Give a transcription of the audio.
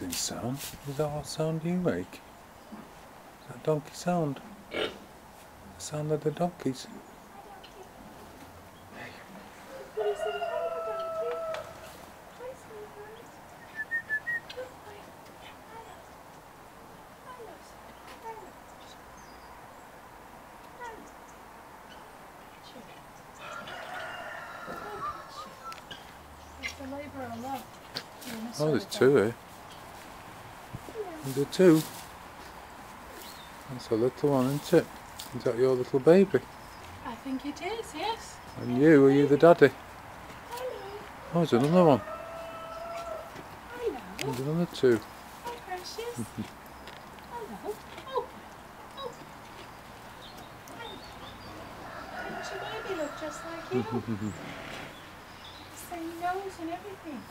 interesting sound. Is that what sound you make? Is that donkey sound? The sound of the donkeys? Oh, there's two here. There's two. That's a little one, isn't it? Is that your little baby? I think it is, yes. And you, are you the daddy? Oh, there's another one. There's another two. Oh, precious. Hello. Oh. Oh. Doesn't your baby look just like you? Same nose and everything.